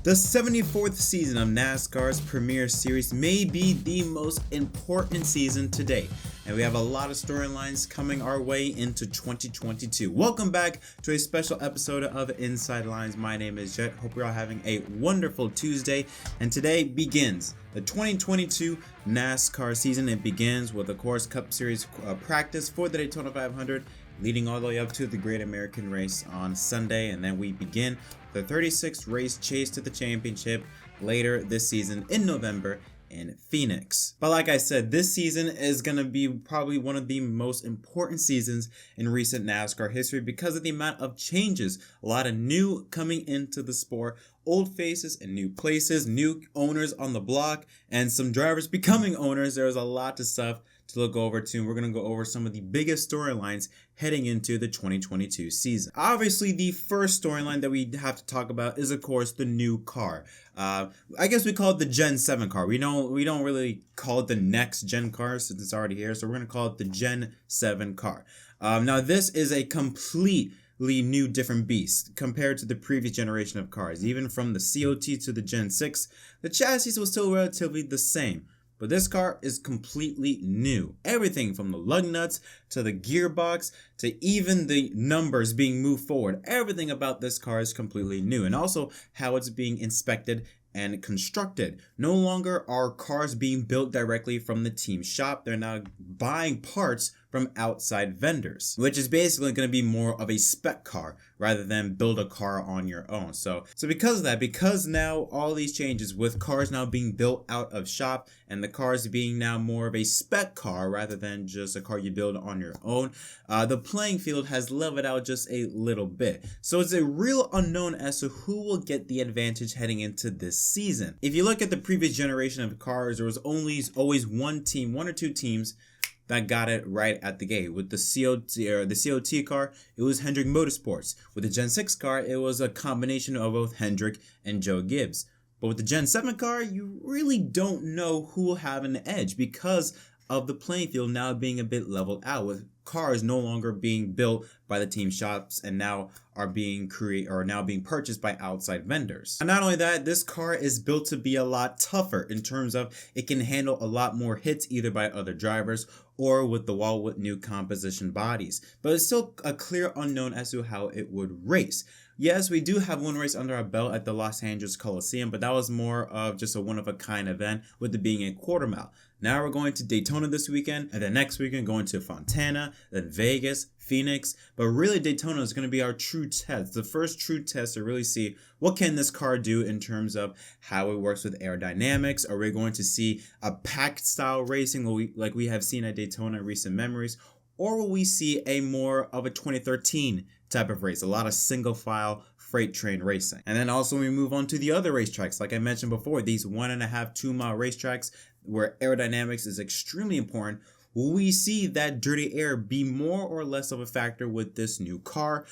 The 74th season of NASCAR's premier series may be the most important season to date, and we have a lot of storylines coming our way into 2022. Welcome back to a special episode of Inside Lines. My name is Jet. Hope you're all having a wonderful Tuesday, and today begins the 2022 NASCAR season. It begins with, of course, Cup Series practice for the Daytona 500, leading all the way up to the Great American Race on Sunday, and then we begin the 36th race chase to the championship later this season in November in Phoenix. But like I said, this season is going to be probably one of the most important seasons in recent NASCAR history because of the amount of changes, a lot of new coming into the sport, old faces in new places, new owners on the block, and some drivers becoming owners. There's a lot of stuff to look over to, and we're going to go over some of the biggest storylines heading into the 2022 season. Obviously, the first storyline that we have to talk about is, of course, the new car. I guess we call it the Gen 7 car. We don't really call it the next gen car since it's already here, so we're going to call it the Gen 7 car. Now, this is a completely new different beast compared to the previous generation of cars. Even from the COT to the Gen 6, the chassis was still relatively the same. But this car is completely new. Everything from the lug nuts to the gearbox to even the numbers being moved forward. Everything about this car is completely new. And also how it's being inspected and constructed. No longer are cars being built directly from the team shop. They're now buying parts from outside vendors, which is basically going to be more of a spec car rather than build a car on your own. So because of that, because now all these changes with cars now being built out of shop and the cars being now more of a spec car rather than just a car you build on your own, the playing field has leveled out just a little bit. So it's a real unknown as to who will get the advantage heading into this season. If you look at the previous generation of cars, there was always one team, one or two teams that got it right at the gate. With the COT car, it was Hendrick Motorsports. With the Gen 6 car, it was a combination of both Hendrick and Joe Gibbs. But with the Gen 7 car, you really don't know who will have an edge because of the playing field now being a bit leveled out, with cars no longer being built by the team shops and now are being purchased by outside vendors. And not only that, this car is built to be a lot tougher in terms of it can handle a lot more hits either by other drivers or with the wall with new composition bodies. But it's still a clear unknown as to how it would race. Yes, we do have one race under our belt at the Los Angeles Coliseum, but that was more of just a one-of-a-kind event with it being a quarter mile. Now we're going to Daytona this weekend, and then next weekend going to Fontana, then Vegas, Phoenix. But really Daytona is going to be our true test, the first true test to really see what can this car do in terms of how it works with aerodynamics. Are we going to see a packed style racing like we have seen at Daytona in recent memories? Or will we see a more of a 2013 type of race, a lot of single file freight train racing? And then also we move on to the other racetracks, like I mentioned before, these 1.5, 2 mile racetracks where aerodynamics is extremely important. Will we see that dirty air be more or less of a factor with this new car?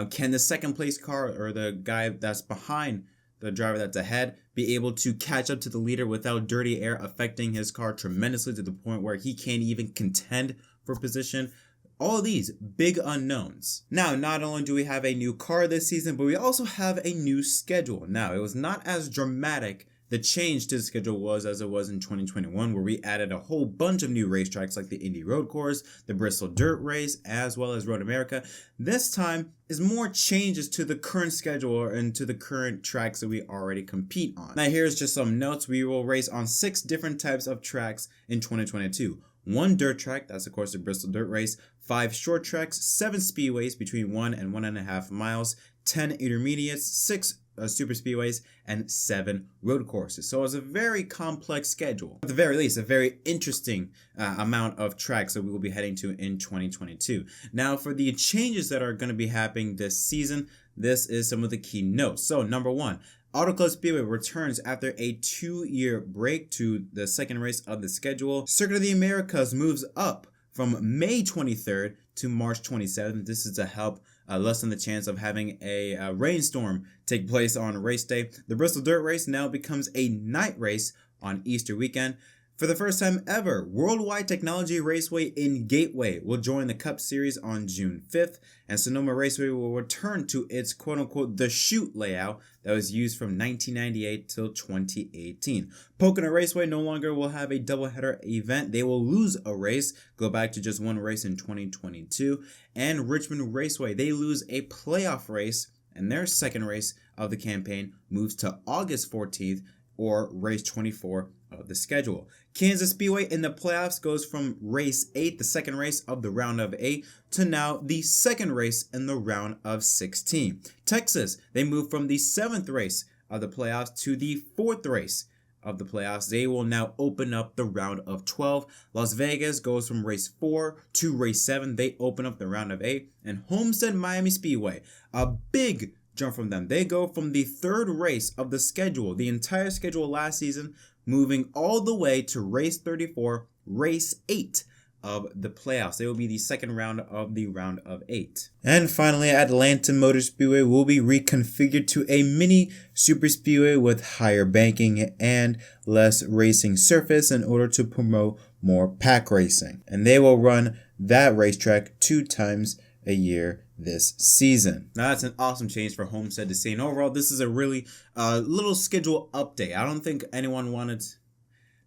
Can the second place car or the guy that's behind the driver that's ahead be able to catch up to the leader without dirty air affecting his car tremendously to the point where he can't even contend for position? All of these big unknowns. Now, not only do we have a new car this season, but we also have a new schedule. Now, it was not as dramatic the change to the schedule was as it was in 2021, where we added a whole bunch of new racetracks like the Indy Road Course, the Bristol Dirt Race, as well as Road America. This time is more changes to the current schedule and to the current tracks that we already compete on. Now, here's just some notes. We will race on 6 different types of tracks in 2022. 1 dirt track, that's of course the Bristol Dirt Race, 5 short tracks, 7 speedways between 1 and 1.5 miles, 10 intermediates, 6 super speedways, and 7 road courses. So it's a very complex schedule. At the very least, a very interesting amount of tracks that we will be heading to in 2022. Now, for the changes that are going to be happening this season, this is some of the key notes. So number 1, Auto Club Speedway returns after a 2-year break to the second race of the schedule. Circuit of the Americas moves up from May 23rd to March 27th. This is to help lessen the chance of having a rainstorm take place on race day. The Bristol Dirt Race now becomes a night race on Easter weekend. For the first time ever, Worldwide Technology Raceway in Gateway will join the Cup Series on June 5th, and Sonoma Raceway will return to its quote-unquote the chute layout that was used from 1998 till 2018. Pocono Raceway no longer will have a doubleheader event. They will lose a race, go back to just one race in 2022. And Richmond Raceway, they lose a playoff race, and their second race of the campaign moves to August 14th, or race 24 of the schedule. Kansas Speedway in the playoffs goes from race 8, the second race of the round of 8, to now the second race in the round of 16. Texas, they move from the 7th race of the playoffs to the 4th race of the playoffs. They will now open up the round of 12. Las Vegas goes from race 4 to race 7. They open up the round of 8. And Homestead Miami Speedway, a big jump from them. They go from the 3rd race of the schedule, the entire schedule last season, moving all the way to race 34, race 8 of the playoffs. They will be the second round of the round of 8. And finally, Atlanta Motor Speedway will be reconfigured to a mini super speedway with higher banking and less racing surface in order to promote more pack racing. And they will run that racetrack 2 times a year this season. Now that's an awesome change for Homestead to see. And overall, this is a really little schedule update. I don't think anyone wanted...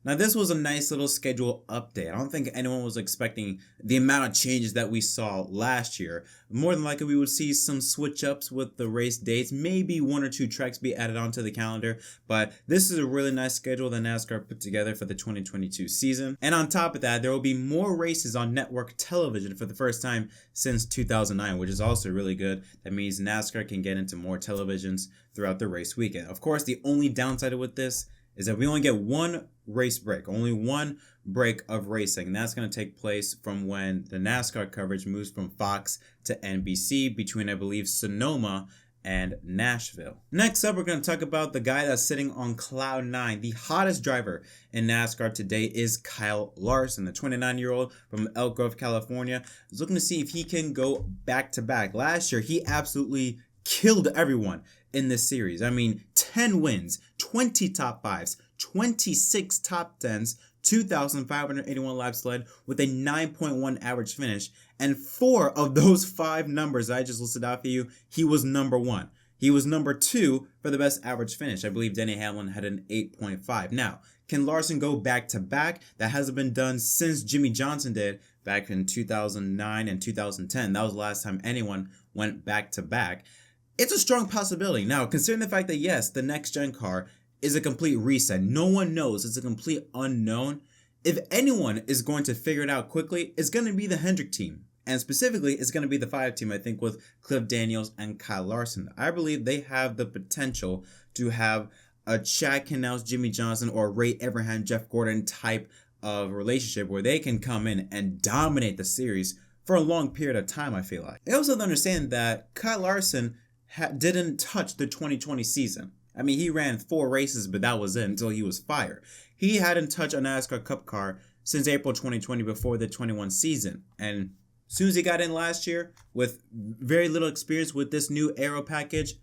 Now this was a nice little schedule update. I don't think anyone was expecting the amount of changes that we saw last year. More than likely we would see some switch ups with the race dates, maybe 1 or 2 tracks be added onto the calendar, but this is a really nice schedule that NASCAR put together for the 2022 season. And on top of that, there will be more races on network television for the first time since 2009, which is also really good. That means NASCAR can get into more televisions throughout the race weekend. Of course, the only downside with this is that we only get one race break, only one break of racing. And that's going to take place from when the NASCAR coverage moves from Fox to NBC between, I believe, Sonoma and Nashville. Next up, we're going to talk about the guy that's sitting on cloud 9. The hottest driver in NASCAR today is Kyle Larson, the 29-year-old from Elk Grove, California. Is looking to see if he can go back-to-back. Last year, he absolutely killed everyone in this series. I mean, 10 wins, 20 top 5s, 26 top 10s, 2,581 laps led with a 9.1 average finish. And 4 of those 5 numbers I just listed out for you, he was number 1. He was number 2 for the best average finish. I believe Denny Hamlin had an 8.5. Now, can Larson go back to back? That hasn't been done since Jimmy Johnson did back in 2009 and 2010. That was the last time anyone went back to back. It's a strong possibility. Now, considering the fact that, yes, the next-gen car is a complete reset. No one knows. It's a complete unknown. If anyone is going to figure it out quickly, it's going to be the Hendrick team. And specifically, it's going to be the 5 team, I think, with Cliff Daniels and Kyle Larson. I believe they have the potential to have a Chad Knaus, Jimmy Johnson, or Ray Abraham, Jeff Gordon type of relationship where they can come in and dominate the series for a long period of time, I feel like. I also have to understand that Kyle Larson didn't touch the 2020 season. I mean, he ran 4 races, but that was it until he was fired. He hadn't touched a NASCAR Cup car since April 2020 before the 21 season. And as soon as he got in last year with very little experience with this new aero package,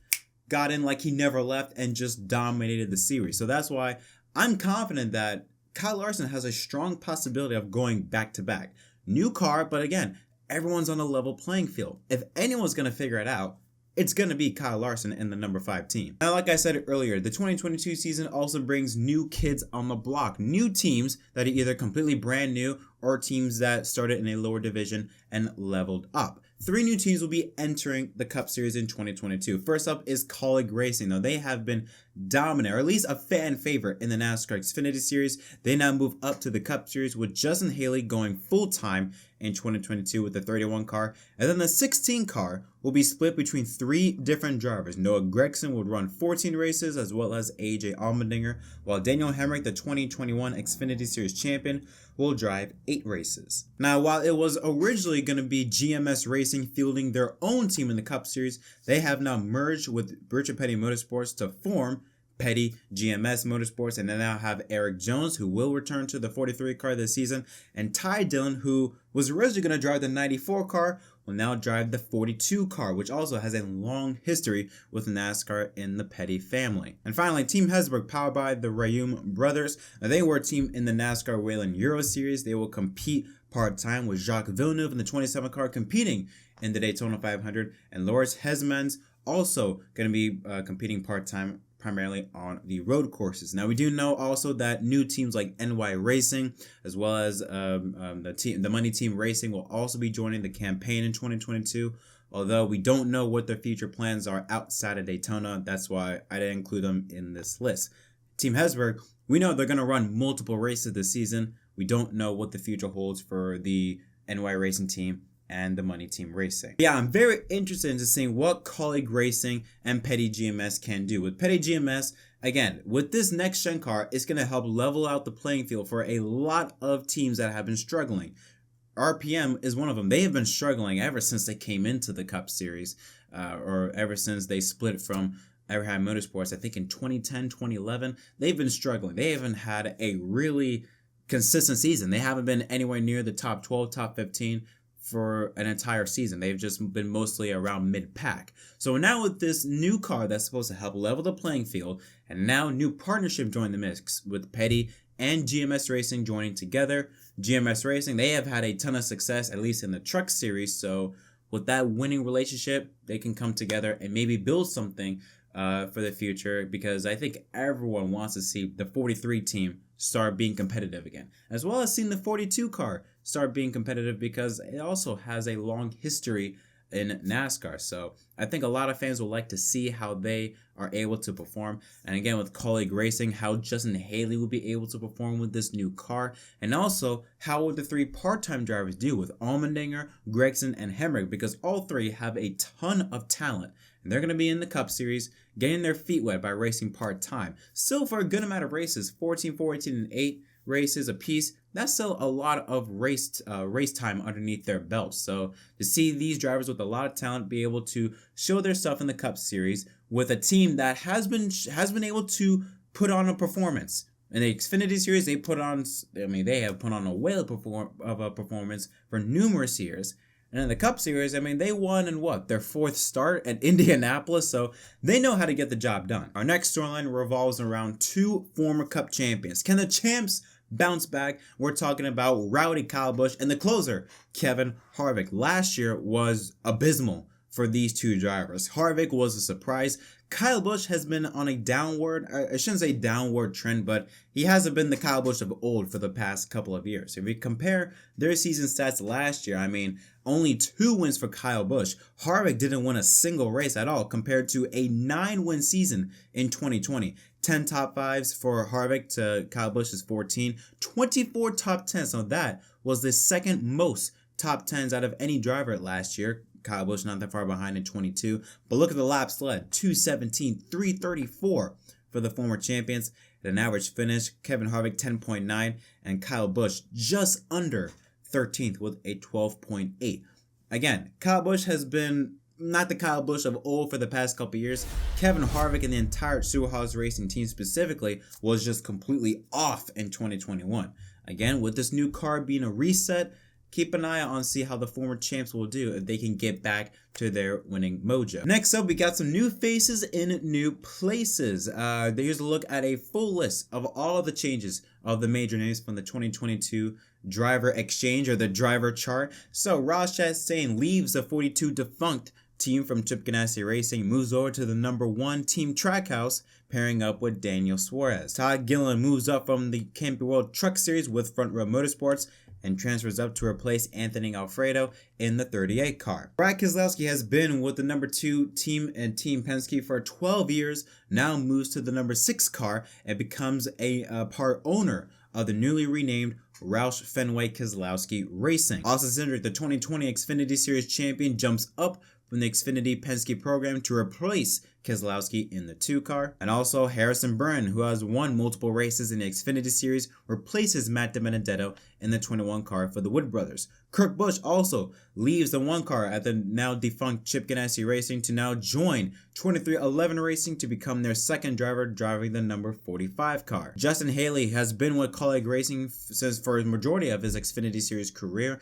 got in like he never left and just dominated the series. So that's why I'm confident that Kyle Larson has a strong possibility of going back to back. New car, but again, everyone's on a level playing field. If anyone's going to figure it out, it's going to be Kyle Larson and the number 5 team. Now, like I said earlier, the 2022 season also brings new kids on the block. New teams that are either completely brand new or teams that started in a lower division and leveled up. 3 new teams will be entering the Cup Series in 2022. First up is Colleague Racing. Now, they have been dominant, or at least a fan favorite in the NASCAR Xfinity Series. They now move up to the Cup Series with Justin Haley going full-time in 2022 with the 31 car. And then the 16 car will be split between 3 different drivers. Noah Gragson would run 14 races, as well as AJ Allmendinger, while Daniel Hemrick, the 2021 Xfinity Series champion, will drive 8 races. Now, while it was originally going to be GMS Racing fielding their own team in the Cup Series, they have now merged with Richard Petty Motorsports to form Petty GMS Motorsports, and they now have Eric Jones, who will return to the 43 car this season, and Ty Dillon, who was originally going to drive the 94 car, will now drive the 42 car, which also has a long history with NASCAR in the Petty family. And finally, Team Hesburgh, powered by the Rayum brothers. Now, they were a team in the NASCAR Whelen Euro Series. They will compete part-time with Jacques Villeneuve in the 27 car competing in the Daytona 500, and Loris Hezemans also going to be competing part-time primarily on the road courses. Now, we do know also that new teams like NY Racing, as well as the Money Team Racing, will also be joining the campaign in 2022. Although we don't know what their future plans are outside of Daytona, that's why I didn't include them in this list. Team Hesburgh, we know they're going to run multiple races this season. We don't know what the future holds for the NY Racing team and the Money Team Racing. Yeah, I'm very interested in seeing what Colleague Racing and Petty GMS can do. With Petty GMS, again, with this next gen car, it's going to help level out the playing field for a lot of teams that have been struggling. RPM is one of them. They have been struggling ever since they came into the Cup Series, or ever since they split from Everhand Motorsports, I think in 2010, 2011. They've been struggling. They haven't had a really consistent season. They haven't been anywhere near the top 12, top 15 for an entire season. They've just been mostly around mid-pack. So now with this new car that's supposed to help level the playing field, and now new partnership joined the mix with Petty and GMS Racing joining together. GMS Racing, they have had a ton of success, at least in the truck series. So with that winning relationship, they can come together and maybe build something for the future, because I think everyone wants to see the 43 team start being competitive again, as well as seeing the 42 car start being competitive, because it also has a long history in NASCAR. So I think a lot of fans will like to see how they are able to perform. And again, with Colleague Racing, how Justin Haley will be able to perform with this new car. And also, how will the three part-time drivers do with Allmendinger, Gregson, and Hemrick, because all three have a ton of talent. And they're going to be in the Cup Series, getting their feet wet by racing part-time. Still, for a good amount of races, 14, 14, and 8 races apiece, that's still a lot of race time underneath their belts. So to see these drivers with a lot of talent be able to show their stuff in the Cup Series with a team that has been able to put on a performance. In the Xfinity Series, they have put on a whale of a performance for numerous years. And in the Cup Series, they won in their fourth start at Indianapolis, so they know how to get the job done. Our next storyline revolves around two former Cup champions. Can the champs bounce back? We're talking about Rowdy Kyle Busch and the closer, Kevin Harvick. Last year was abysmal for these two drivers. Harvick was a surprise. Kyle Busch has been on a downward, I shouldn't say downward trend, but he hasn't been the Kyle Busch of old for the past couple of years. If we compare their season stats last year, only 2 wins for Kyle Busch. Harvick didn't win a single race at all, compared to a 9-win season in 2020. 10 top 5s for Harvick to Kyle Busch's 14. 24 top 10s. So that was the second most top 10s out of any driver last year. Kyle Busch not that far behind in 22. But look at the laps led. 217, 334 for the former champions. At an average finish, Kevin Harvick 10.9 and Kyle Busch just under 13th with a 12.8. Again, Kyle Busch has been not the Kyle Busch of old for the past couple years. Kevin Harvick and the entire Suarez Racing team specifically was just completely off in 2021. Again, with this new car being a reset, keep an eye on see how the former champs will do if they can get back to their winning mojo. Next up, we got some new faces in new places. Here's a look at a full list of all of the changes of the major names from the 2022 driver exchange, or the driver chart. So Ross Chastain leaves the 42 defunct team from Chip Ganassi Racing, moves over to the number 1 Team Trackhouse, pairing up with Daniel Suarez. Todd Gilliland moves up from the Camping World Truck Series with Front Row Motorsports and transfers up to replace Anthony Alfredo in the 38 car. Brad Keselowski has been with the number 2 team and Team Penske for 12 years, now moves to the number 6 car and becomes a part owner of the newly renamed Roush Fenway Keselowski Racing. Austin Cindric, the 2020 Xfinity Series champion, jumps up from the Xfinity Penske program to replace Keselowski in the 2 car. And also Harrison Burton, who has won multiple races in the Xfinity Series, replaces Matt DiBenedetto in the 21 car for the Wood brothers. Kurt Busch also leaves the 1 car at the now defunct Chip Ganassi Racing to now join 23XI Racing to become their second driver driving the number 45 car. Justin Haley has been with Colleague Racing since for a majority of his Xfinity Series career.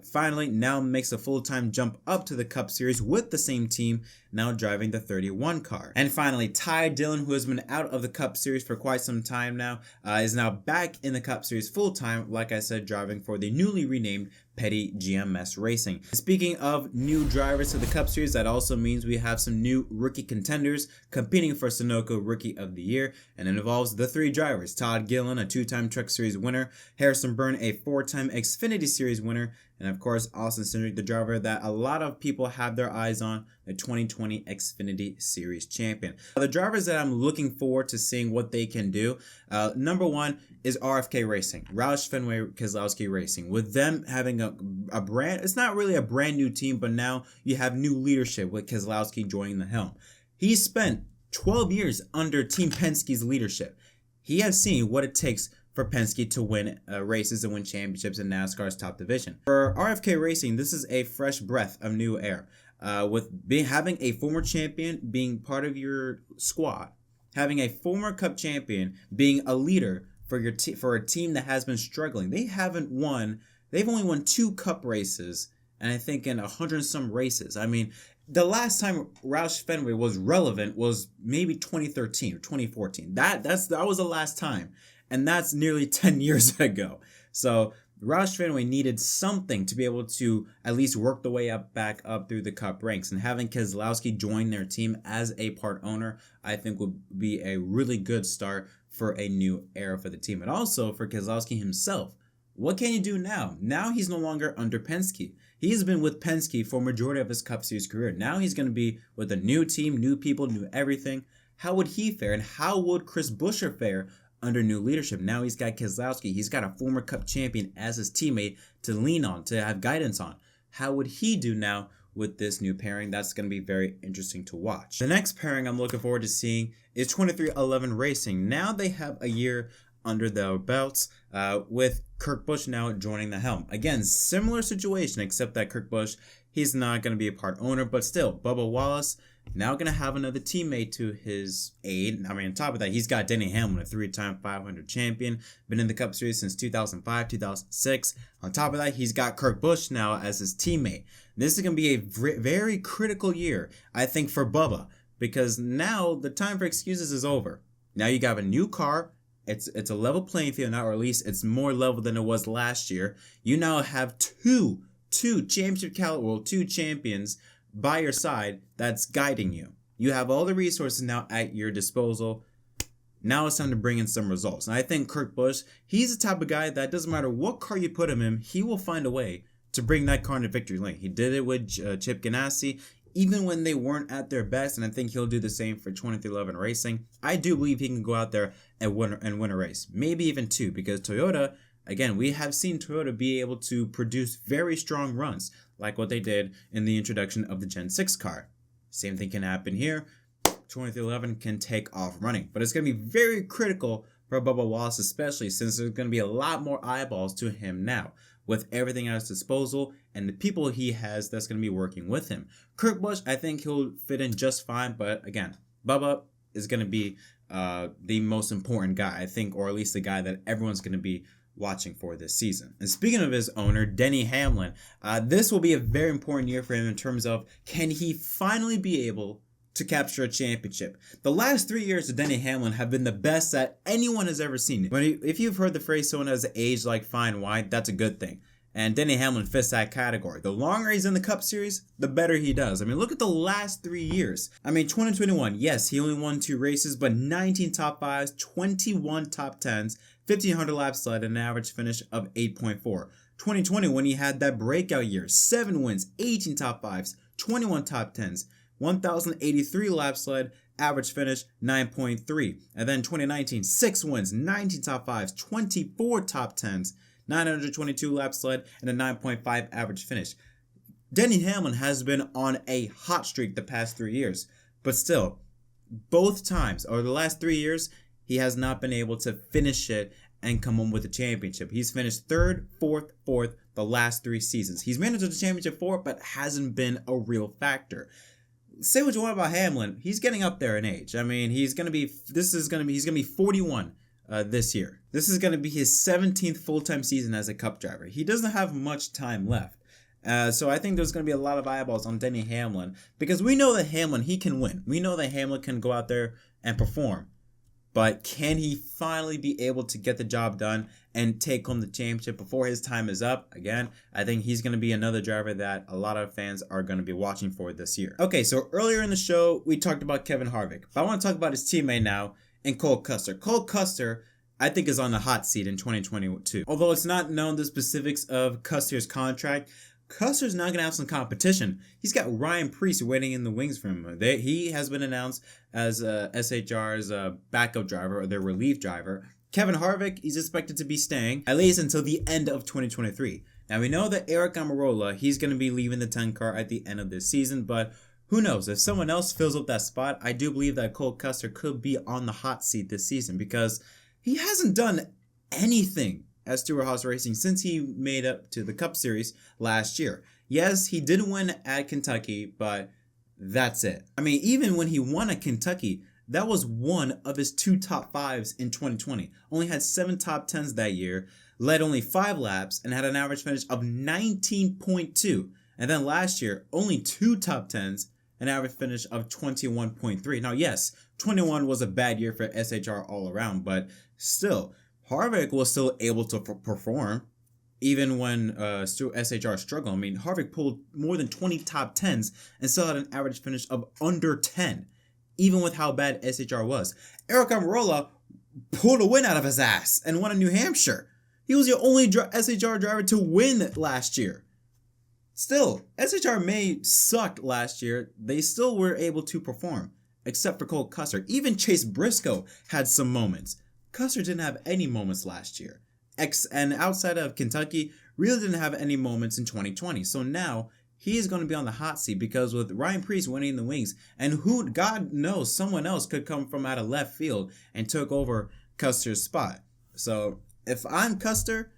Finally now makes a full-time jump up to the Cup Series with the same team, now driving the 31 car. And finally, Ty Dillon, who has been out of the Cup Series for quite some time now, is now back in the Cup Series full-time, like I said, driving for the newly renamed Petty GMS Racing. Speaking of new drivers to the Cup Series, that also means we have some new rookie contenders competing for Sunoco Rookie of the Year, and it involves the 3 drivers: Todd Gillen, a 2-time Truck Series winner; Harrison Byrne, a 4-time Xfinity Series winner; and of course, Austin Cindric, the driver that a lot of people have their eyes on, the 2020 Xfinity Series champion. The drivers that I'm looking forward to seeing what they can do, number 1 is RFK Racing, Roush Fenway Keselowski Racing. With them having a brand, it's not really a brand new team, but now you have new leadership with Keselowski joining the helm. He spent 12 years under Team Penske's leadership. He has seen what it takes for Penske to win races and win championships in NASCAR's top division. For RFK Racing, this is a fresh breath of new air. With having a former champion being part of your squad, having a former Cup champion being a leader for your for a team that has been struggling. They've only won 2 Cup races, and I think in 100 some races. I mean, the last time Roush Fenway was relevant was maybe 2013 or 2014. That was the last time, and that's nearly 10 years ago. So Roush Fenway needed something to be able to at least work the way back up through the Cup ranks, and having Keselowski join their team as a part owner, I think would be a really good start for a new era for the team. And also for Keselowski himself, what can you do now? Now he's no longer under Penske. He's been with Penske for a majority of his Cup Series career. Now he's going to be with a new team, new people, new everything. How would he fare, and how would Chris Buescher fare under new leadership? Now he's got Keselowski. He's got a former Cup champion as his teammate to lean on, to have guidance on. How would he do now with this new pairing? That's going to be very interesting to watch. The next pairing I'm looking forward to seeing is 23XI Racing. Now they have a year under their belts, with Kurt Busch now joining the helm. Again, similar situation, except that Kurt Busch, he's not going to be a part owner, but still, Bubba Wallace now going to have another teammate to his aid. I mean, on top of that, he's got Denny Hamlin, a 3-time 500 champion, been in the Cup Series since 2005, 2006. On top of that, he's got Kurt Busch now as his teammate. This is going to be a very critical year, I think, for Bubba, because now the time for excuses is over. Now you got a new car. It's a level playing field now, or at least it's more level than it was last year. You now have two championship caliber, well, 2 champions by your side that's guiding you. You have all the resources now at your disposal. Now it's time to bring in some results. And I think Kurt Busch, he's the type of guy that doesn't matter what car you put him in, he will find a way to bring that car into victory lane. He did it with Chip Ganassi, even when they weren't at their best, and I think he'll do the same for 23XI Racing. I do believe he can go out there and win a race, maybe even 2, because Toyota, again, we have seen Toyota be able to produce very strong runs, like what they did in the introduction of the Gen 6 car. Same thing can happen here. 23XI can take off running, but it's going to be very critical for Bubba Wallace, especially since there's going to be a lot more eyeballs to him now, with everything at his disposal and the people he has that's going to be working with him. Kurt Busch, I think he'll fit in just fine, but again, Bubba is going to be the most important guy, I think, or at least the guy that everyone's going to be watching for this season. And speaking of his owner, Denny Hamlin, this will be a very important year for him in terms of, can he finally be able to capture a championship? The last 3 years of Denny Hamlin have been the best that anyone has ever seen. But if you've heard the phrase someone has aged like fine wine, that's a good thing. And Denny Hamlin fits that category. The longer he's in the Cup Series, the better he does. I mean, look at the last 3 years. I mean, 2021, yes, he only won 2 races, but 19 top 5s, 21 top 10s, 1,500 laps led, and an average finish of 8.4. 2020, when he had that breakout year, 7 wins, 18 top 5s, 21 top 10s, 1,083 laps led, average finish 9.3. And then 2019, 6 wins, 19 top 5s, 24 top 10s, 922 laps led, and a 9.5 average finish. Denny Hamlin has been on a hot streak the past 3 years, but still, both times, or the last 3 years, he has not been able to finish it and come home with a championship. He's finished third, fourth, fourth the last 3 seasons. He's managed the championship 4, but hasn't been a real factor. Say what you want about Hamlin, he's getting up there in age. I mean, he's gonna be 41 this year. This is gonna be his 17th full-time season as a Cup driver. He doesn't have much time left. So I think there's going to be a lot of eyeballs on Denny Hamlin, because we know that Hamlin, he can win. We know that Hamlin can go out there and perform. But can he finally be able to get the job done and take home the championship before his time is up? Again, I think he's going to be another driver that a lot of fans are going to be watching for this year. Okay, so earlier in the show, we talked about Kevin Harvick. But I want to talk about his teammate now in Cole Custer. Cole Custer, I think, is on the hot seat in 2022. Although it's not known the specifics of Custer's contract, Custer's now going to have some competition. He's got Ryan Preece waiting in the wings for him. He has been announced as SHR's backup driver, or their relief driver. Kevin Harvick, he's expected to be staying at least until the end of 2023. Now, we know that Aric Almirola, he's going to be leaving the 10 car at the end of this season, but who knows? If someone else fills up that spot, I do believe that Cole Custer could be on the hot seat this season, because he hasn't done anything as Stewart-Haas Racing since he made up to the Cup Series last year. Yes, he did win at Kentucky, but that's it. I mean, even when he won at Kentucky, that was one of his 2 top 5s in 2020. Only had 7 top 10s that year, led only 5 laps, and had an average finish of 19.2. And then last year, only 2 top 10s, an average finish of 21.3. Now, yes, 21 was a bad year for SHR all around, but still, Harvick was still able to perform even when SHR struggled. I mean, Harvick pulled more than 20 top 10s and still had an average finish of under 10, even with how bad SHR was. Aric Almirola pulled a win out of his ass and won in New Hampshire. He was the only SHR driver to win last year. Still, SHR may sucked last year. They still were able to perform, except for Cole Custer. Even Chase Briscoe had some moments. Custer didn't have any moments last year. And outside of Kentucky, really didn't have any moments in 2020. So now he is going to be on the hot seat, because with Ryan Preece winning the wings, and who, God knows, someone else could come from out of left field and took over Custer's spot. So if I'm Custer,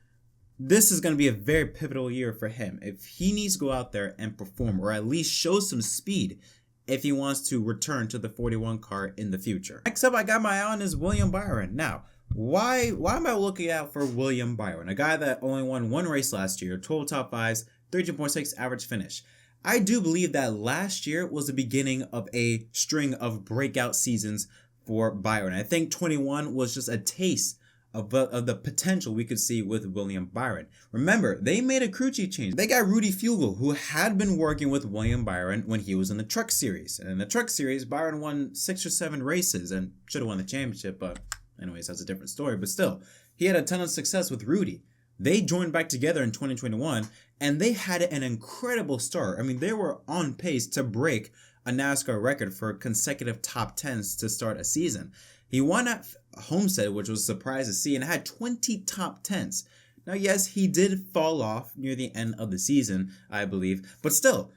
this is going to be a very pivotal year for him. If he needs to go out there and perform, or at least show some speed, if he wants to return to the 41 car in the future. Next up, I got my eye on is William Byron. Now, why am I looking out for William Byron? A guy that only won 1 race last year, 12 top 5s, 13.6 average finish. I do believe that last year was the beginning of a string of breakout seasons for Byron. I think 21 was just a taste of the potential we could see with William Byron. Remember, they made a crew chief change. They got Rudy Fugle, who had been working with William Byron when he was in the Truck Series. And in the Truck Series, Byron won 6 or 7 races and should have won the championship, but anyways, that's a different story. But still, he had a ton of success with Rudy. They joined back together in 2021, and they had an incredible start. I mean, they were on pace to break a NASCAR record for consecutive top 10s to start a season. He won at Homestead, which was a surprise to see, and had 20 top 10s. Now, yes, he did fall off near the end of the season, I believe, but still,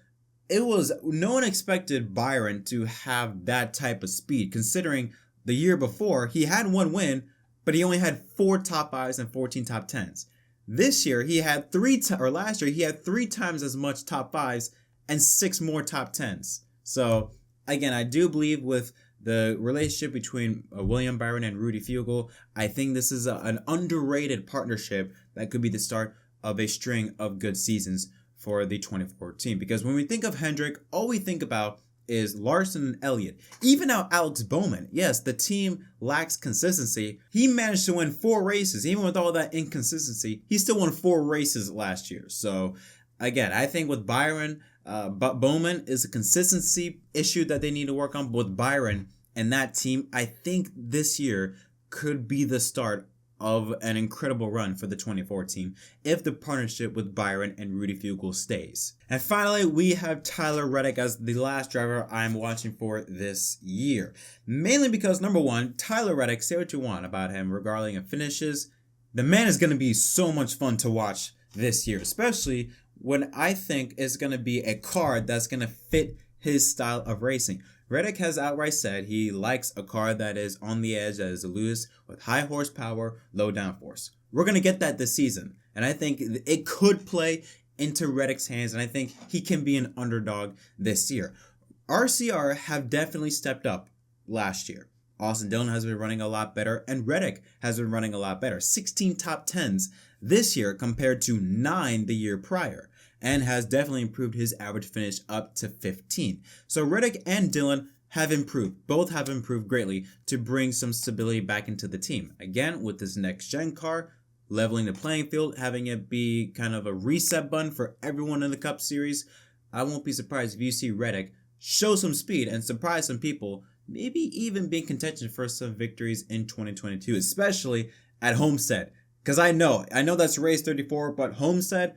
no one expected Byron to have that type of speed, considering the year before, he had 1 win, but he only had 4 top 5s and 14 top 10s. This year, last year, he had 3 times as much top 5s and 6 more top 10s. So, again, I do believe with the relationship between William Byron and Rudy Fugle, I think this is an underrated partnership that could be the start of a string of good seasons for the 2014. Because when we think of Hendrick, all we think about is Larson and Elliott. Even now, Alex Bowman, yes, the team lacks consistency. He managed to win 4 races. Even with all that inconsistency, he still won 4 races last year. So, again, I think with Byron, but Bowman is a consistency issue that they need to work on. But with Byron and that team, I think this year could be the start of an incredible run for the 2014 if the partnership with Byron and Rudy Fugle stays. And finally, we have Tyler Reddick as the last driver I'm watching for this year. Mainly because, number one, Tyler Reddick, say what you want about him regarding finishes, the man is going to be so much fun to watch this year, especially when I think it's going to be a car that's going to fit his style of racing. Reddick has outright said he likes a car that is on the edge, that is loose, with high horsepower, low downforce. We're going to get that this season, and I think it could play into Reddick's hands, and I think he can be an underdog this year. RCR have definitely stepped up last year. Austin Dillon has been running a lot better, and Reddick has been running a lot better. 16 top 10s this year compared to 9 the year prior, and has definitely improved his average finish up to 15. So Reddick and Dillon have improved. Both have improved greatly to bring some stability back into the team. Again, with this next gen car, leveling the playing field, having it be kind of a reset button for everyone in the Cup Series, I won't be surprised if you see Reddick show some speed and surprise some people, maybe even be in contention for some victories in 2022, especially at Homestead. Because I know that's race 34, but Homestead,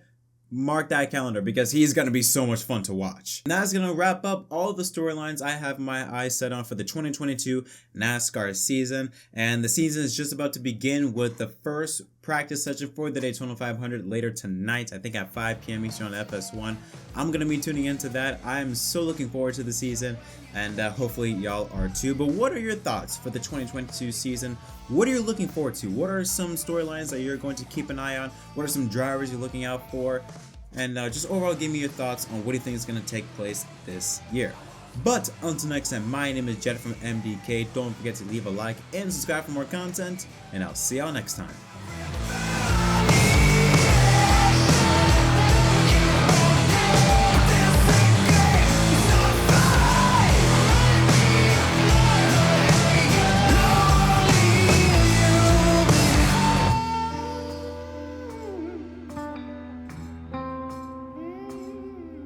mark that calendar because he's going to be so much fun to watch. And that's going to wrap up all the storylines I have my eyes set on for the 2022 NASCAR season. And the season is just about to begin with the first practice session for the Daytona 500 later tonight, I think at 5 p.m. Eastern on FS1. I'm going to be tuning into that. I'm so looking forward to the season, and hopefully y'all are too. But what are your thoughts for the 2022 season? What are you looking forward to? What are some storylines that you're going to keep an eye on? What are some drivers you're looking out for? And just overall, give me your thoughts on what do you think is going to take place this year. But until next time, my name is Jett from MDK. Don't forget to leave a like and subscribe for more content, and I'll see y'all next time.